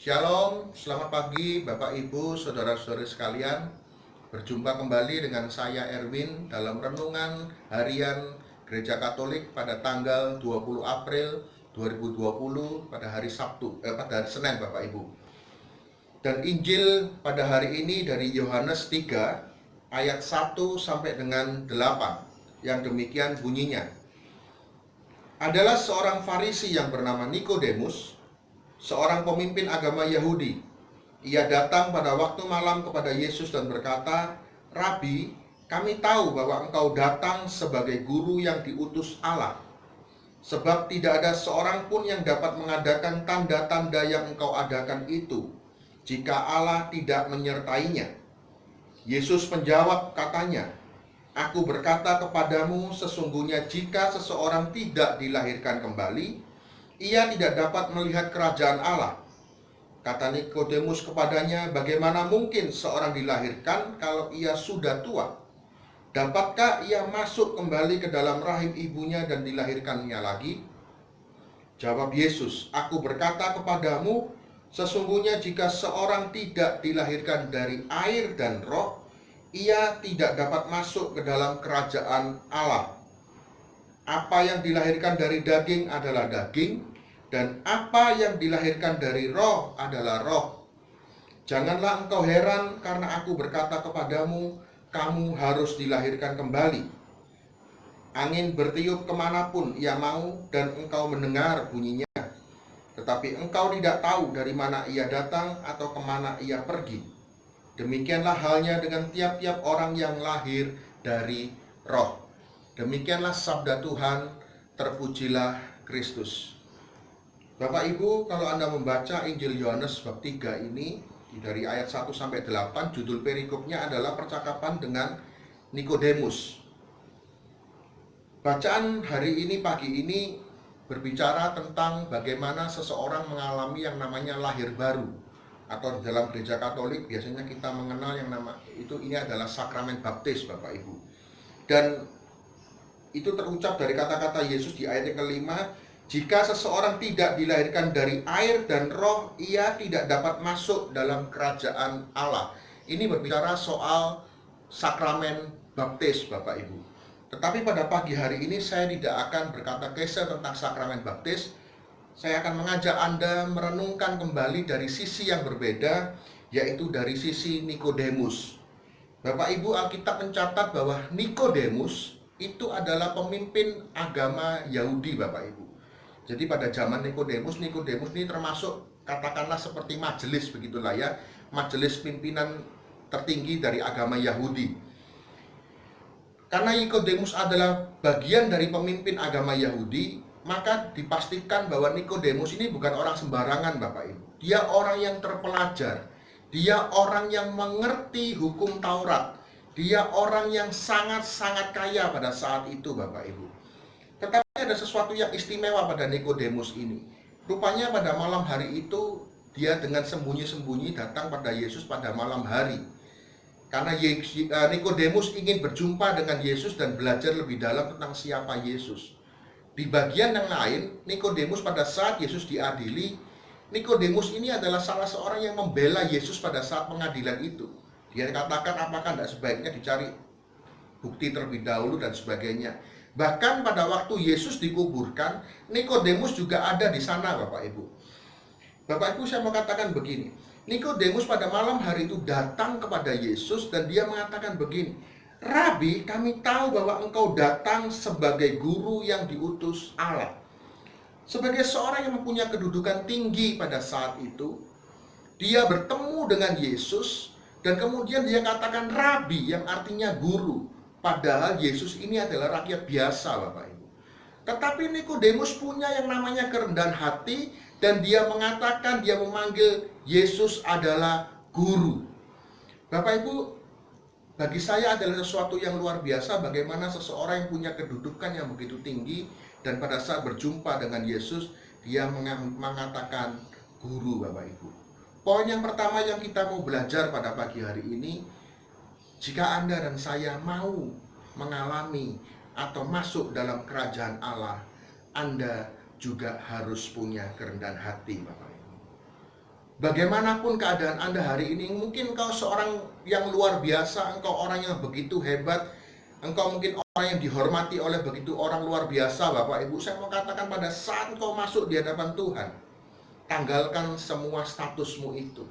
Shalom, selamat pagi Bapak Ibu, Saudara-saudari sekalian. Berjumpa kembali dengan saya Erwin dalam renungan harian Gereja Katolik pada tanggal 20 April 2020 pada hari pada hari Senin Bapak Ibu. Dan Injil pada hari ini dari Yohanes 3 ayat 1 sampai dengan 8 yang demikian bunyinya. Adalah seorang Farisi yang bernama Nikodemus, seorang pemimpin agama Yahudi. Ia datang pada waktu malam kepada Yesus dan berkata, "Rabi, kami tahu bahwa engkau datang sebagai guru yang diutus Allah. Sebab tidak ada seorang pun yang dapat mengadakan tanda-tanda yang engkau adakan itu, jika Allah tidak menyertainya." Yesus menjawab katanya, "Aku berkata kepadamu, sesungguhnya jika seseorang tidak dilahirkan kembali, ia tidak dapat melihat kerajaan Allah." Kata Nikodemus kepadanya, "Bagaimana mungkin seorang dilahirkan kalau ia sudah tua? Dapatkah ia masuk kembali ke dalam rahim ibunya dan dilahirkannya lagi?" Jawab Yesus, "Aku berkata kepadamu, sesungguhnya jika seorang tidak dilahirkan dari air dan roh, ia tidak dapat masuk ke dalam kerajaan Allah. Apa yang dilahirkan dari daging adalah daging, dan apa yang dilahirkan dari roh adalah roh. Janganlah engkau heran karena aku berkata kepadamu, kamu harus dilahirkan kembali. Angin bertiup kemanapun ia mau, dan engkau mendengar bunyinya, tetapi engkau tidak tahu dari mana ia datang atau kemana ia pergi. Demikianlah halnya dengan tiap-tiap orang yang lahir dari roh." Demikianlah sabda Tuhan, terpujilah Kristus. Bapak Ibu, kalau Anda membaca Injil Yohanes bab 3 ini, dari ayat 1 sampai 8, judul perikopnya adalah percakapan dengan Nikodemus. Bacaan hari ini, pagi ini, berbicara tentang bagaimana seseorang mengalami yang namanya lahir baru. Atau di dalam gereja Katolik biasanya kita mengenal yang ini adalah sakramen baptis Bapak Ibu. Dan itu terucap dari kata-kata Yesus di ayat yang kelima, "Jika seseorang tidak dilahirkan dari air dan roh, ia tidak dapat masuk dalam kerajaan Allah." Ini berbicara soal sakramen baptis Bapak Ibu. Tetapi pada pagi hari ini saya tidak akan berkata kisah tentang sakramen baptis. Saya akan mengajak Anda merenungkan kembali dari sisi yang berbeda, yaitu dari sisi Nikodemus. Bapak Ibu, Alkitab mencatat bahwa Nikodemus itu adalah pemimpin agama Yahudi Bapak Ibu. Jadi pada zaman Nikodemus ini termasuk katakanlah seperti majelis begitulah ya, majelis pimpinan tertinggi dari agama Yahudi. Karena Nikodemus adalah bagian dari pemimpin agama Yahudi, maka dipastikan bahwa Nikodemus ini bukan orang sembarangan Bapak Ibu. Dia orang yang terpelajar. Dia orang yang mengerti hukum Taurat. Dia orang yang sangat-sangat kaya pada saat itu Bapak Ibu. Tetapi ada sesuatu yang istimewa pada Nikodemus ini. Rupanya pada malam hari itu dia dengan sembunyi-sembunyi datang pada Yesus pada malam hari. Karena Nikodemus ingin berjumpa dengan Yesus dan belajar lebih dalam tentang siapa Yesus. Di bagian yang lain, Nikodemus pada saat Yesus diadili, Nikodemus ini adalah salah seorang yang membela Yesus pada saat pengadilan itu. Dia katakan apakah tidak sebaiknya dicari bukti terlebih dahulu dan sebagainya. Bahkan pada waktu Yesus dikuburkan, Nikodemus juga ada di sana Bapak Ibu. Bapak Ibu, saya mau katakan begini. Nikodemus pada malam hari itu datang kepada Yesus dan dia mengatakan begini, "Rabi, kami tahu bahwa engkau datang sebagai guru yang diutus Allah." Sebagai seorang yang mempunyai kedudukan tinggi pada saat itu, dia bertemu dengan Yesus dan kemudian dia katakan Rabi, yang artinya guru. Padahal Yesus ini adalah rakyat biasa Bapak Ibu. Tetapi Nikodemus punya yang namanya kerendahan hati dan dia mengatakan, dia memanggil Yesus adalah guru. Bapak Ibu, bagi saya adalah sesuatu yang luar biasa bagaimana seseorang yang punya kedudukan yang begitu tinggi dan pada saat berjumpa dengan Yesus, dia mengatakan guru Bapak Ibu. Poin yang pertama yang kita mau belajar pada pagi hari ini, jika Anda dan saya mau mengalami atau masuk dalam kerajaan Allah, Anda juga harus punya kerendahan hati Bapak Ibu. Bagaimanapun keadaan Anda hari ini, mungkin engkau seorang yang luar biasa, engkau orang yang begitu hebat, engkau mungkin orang yang dihormati oleh begitu orang luar biasa, Bapak Ibu. Saya mau katakan pada saat engkau masuk di hadapan Tuhan, tanggalkan semua statusmu itu.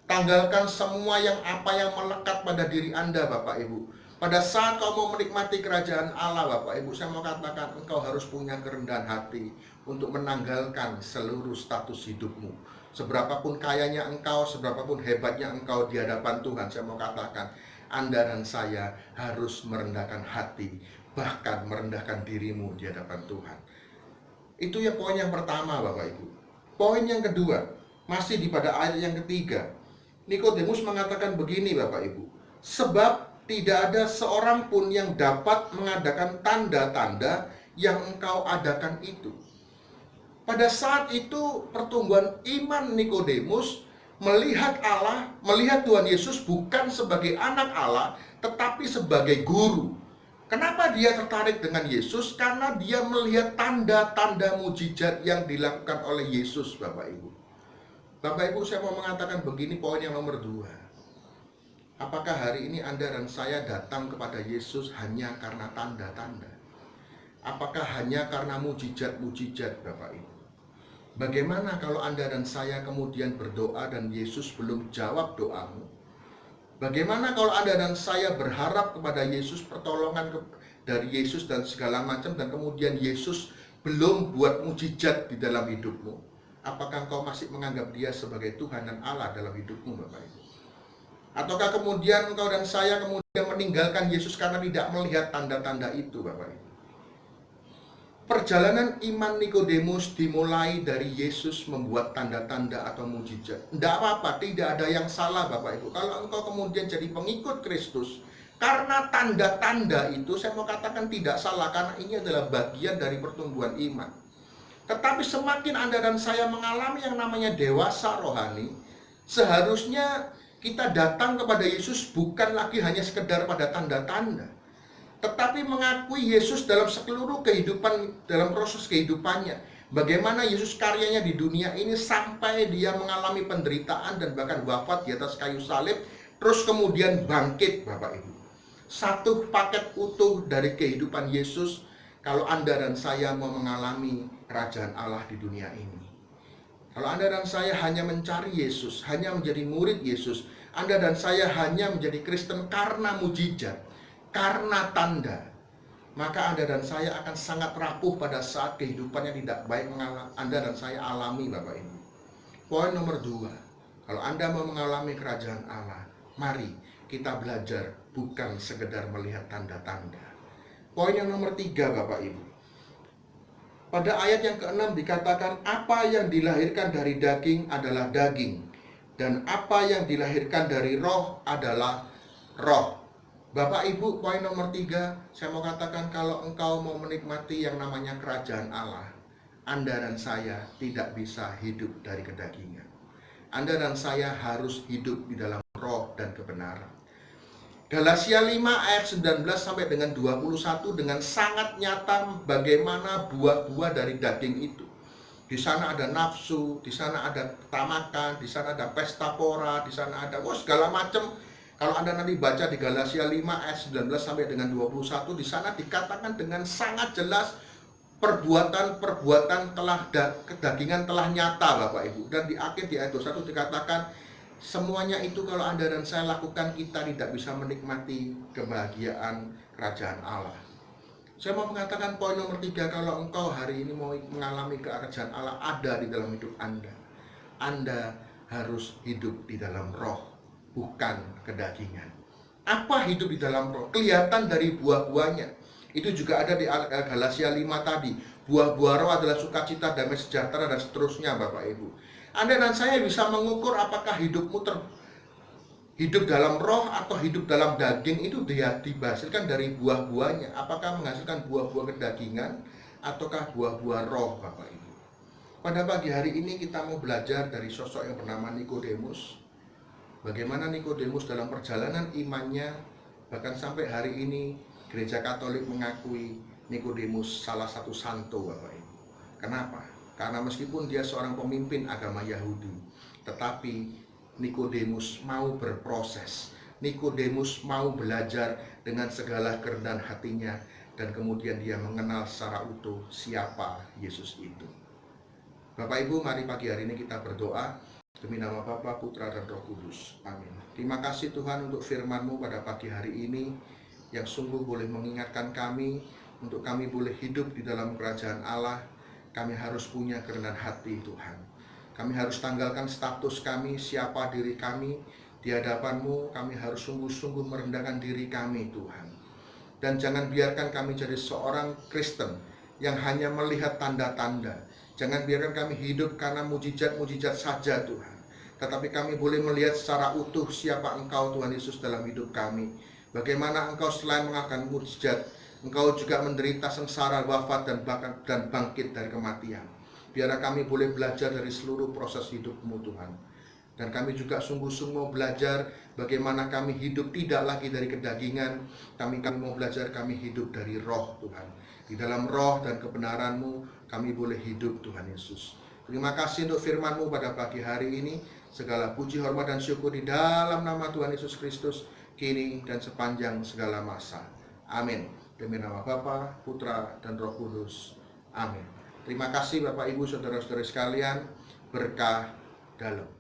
Tanggalkan semua apa yang melekat pada diri Anda, Bapak Ibu. Pada saat kau mau menikmati kerajaan Allah, Bapak Ibu, saya mau katakan engkau harus punya kerendahan hati untuk menanggalkan seluruh status hidupmu. Seberapapun kayanya engkau, seberapapun hebatnya engkau di hadapan Tuhan, saya mau katakan Anda dan saya harus merendahkan hati, bahkan merendahkan dirimu di hadapan Tuhan. Itu ya poin yang pertama, Bapak Ibu. Poin yang kedua, masih di pada ayat yang ketiga, Nikodemus mengatakan begini, Bapak Ibu, sebab tidak ada seorang pun yang dapat mengadakan tanda-tanda yang engkau adakan itu. Pada saat itu pertumbuhan iman Nikodemus melihat Allah, melihat Tuhan Yesus bukan sebagai anak Allah, tetapi sebagai guru. Kenapa dia tertarik dengan Yesus? Karena dia melihat tanda-tanda mujizat yang dilakukan oleh Yesus, Bapak Ibu. Bapak Ibu, saya mau mengatakan begini, poin yang nomor 2. Apakah hari ini Anda dan saya datang kepada Yesus hanya karena tanda-tanda? Apakah hanya karena mujizat-mujizat, Bapak Ibu? Bagaimana kalau Anda dan saya kemudian berdoa dan Yesus belum jawab doamu? Bagaimana kalau Anda dan saya berharap kepada Yesus pertolongan dari Yesus dan segala macam, dan kemudian Yesus belum buat mujizat di dalam hidupmu? Apakah engkau masih menganggap dia sebagai Tuhan dan Allah dalam hidupmu, Bapak Ibu? Ataukah kemudian engkau dan saya kemudian meninggalkan Yesus karena tidak melihat tanda-tanda itu, Bapak Ibu? Perjalanan iman Nikodemus dimulai dari Yesus membuat tanda-tanda atau mujizat. Tidak apa-apa, tidak ada yang salah, Bapak Ibu. Kalau engkau kemudian jadi pengikut Kristus, karena tanda-tanda itu, saya mau katakan tidak salah, karena ini adalah bagian dari pertumbuhan iman. Tetapi semakin Anda dan saya mengalami yang namanya dewasa rohani, seharusnya kita datang kepada Yesus bukan lagi hanya sekedar pada tanda-tanda, tetapi mengakui Yesus dalam seluruh kehidupan, dalam proses kehidupannya. Bagaimana Yesus karyanya di dunia ini sampai dia mengalami penderitaan dan bahkan wafat di atas kayu salib, terus kemudian bangkit, Bapak Ibu. Satu paket utuh dari kehidupan Yesus kalau Anda dan saya mau mengalami kerajaan Allah di dunia ini. Kalau Anda dan saya hanya mencari Yesus, hanya menjadi murid Yesus, Anda dan saya hanya menjadi Kristen karena mujizat, karena tanda, maka Anda dan saya akan sangat rapuh pada saat kehidupannya tidak baik Anda dan saya alami, Bapak Ibu. Poin nomor 2, kalau Anda mau mengalami kerajaan Allah, mari kita belajar bukan sekedar melihat tanda-tanda. Poin yang nomor 3, Bapak Ibu. Pada ayat yang ke-6 dikatakan, apa yang dilahirkan dari daging adalah daging, dan apa yang dilahirkan dari roh adalah roh. Bapak Ibu, poin nomor 3, saya mau katakan kalau engkau mau menikmati yang namanya kerajaan Allah, Anda dan saya tidak bisa hidup dari kedagingan. Anda dan saya harus hidup di dalam roh dan kebenaran. Galatia 5 ayat 19 sampai dengan 21 dengan sangat nyata bagaimana buah-buah dari daging itu. Di sana ada nafsu, di sana ada ketamakan, di sana ada pesta pora, di sana ada segala macam. Kalau Anda nanti baca di Galatia 5 ayat 19 sampai dengan 21, di sana dikatakan dengan sangat jelas perbuatan-perbuatan kedagingan telah nyata, Bapak Ibu. Dan di akhir di ayat 21 dikatakan semuanya itu kalau Anda dan saya lakukan, kita tidak bisa menikmati kebahagiaan kerajaan Allah. Saya mau mengatakan poin nomor 3, kalau engkau hari ini mau mengalami kerajaan Allah ada di dalam hidup Anda harus hidup di dalam roh, bukan kedagingan. Apa hidup di dalam roh? Kelihatan dari buah-buahnya. Itu juga ada di Galatia 5 tadi. Buah-buah roh adalah sukacita, damai sejahtera, dan seterusnya, Bapak Ibu. Anda dan saya bisa mengukur apakah hidupmu hidup dalam roh atau hidup dalam daging, itu dia dihasilkan dari buah-buahnya. Apakah menghasilkan buah-buah kedagingan ataukah buah-buah roh, Bapak Ibu. Pada pagi hari ini kita mau belajar dari sosok yang bernama Nikodemus. Bagaimana Nikodemus dalam perjalanan imannya, bahkan sampai hari ini Gereja Katolik mengakui Nikodemus salah satu santo, Bapak Ibu. Kenapa? Karena meskipun dia seorang pemimpin agama Yahudi, Tetapi Nikodemus mau berproses. Nikodemus mau belajar dengan segala kerendahan hatinya, dan kemudian dia mengenal secara utuh siapa Yesus itu. Bapak Ibu, mari pagi hari ini kita berdoa. Demi nama Bapa, Putra, dan Roh Kudus. Amin. Terima kasih Tuhan untuk firman-Mu pada pagi hari ini, yang sungguh boleh mengingatkan kami, untuk kami boleh hidup di dalam kerajaan Allah. Kami harus punya kerendahan hati Tuhan. Kami harus tanggalkan status kami, siapa diri kami. Di hadapan-Mu kami harus sungguh-sungguh merendahkan diri kami Tuhan. Dan jangan biarkan kami jadi seorang Kristen yang hanya melihat tanda-tanda. Jangan biarkan kami hidup karena mujizat-mujizat saja Tuhan. Tetapi kami boleh melihat secara utuh siapa Engkau Tuhan Yesus dalam hidup kami. Bagaimana Engkau selain mengadakan mujizat, Engkau juga menderita sengsara, wafat, dan bangkit dari kematian. Biarlah kami boleh belajar dari seluruh proses hidup-Mu Tuhan. Dan kami juga sungguh-sungguh mau belajar bagaimana kami hidup tidak lagi dari kedagingan. Kami mau belajar kami hidup dari roh Tuhan. Di dalam roh dan kebenaran-Mu kami boleh hidup Tuhan Yesus. Terima kasih untuk firman-Mu pada pagi hari ini. Segala puji, hormat, dan syukur di dalam nama Tuhan Yesus Kristus, kini dan sepanjang segala masa. Amin. Demi nama Bapa, Putra, dan Roh Kudus. Amin. Terima kasih Bapak Ibu, saudara-saudara sekalian. Berkah dalam.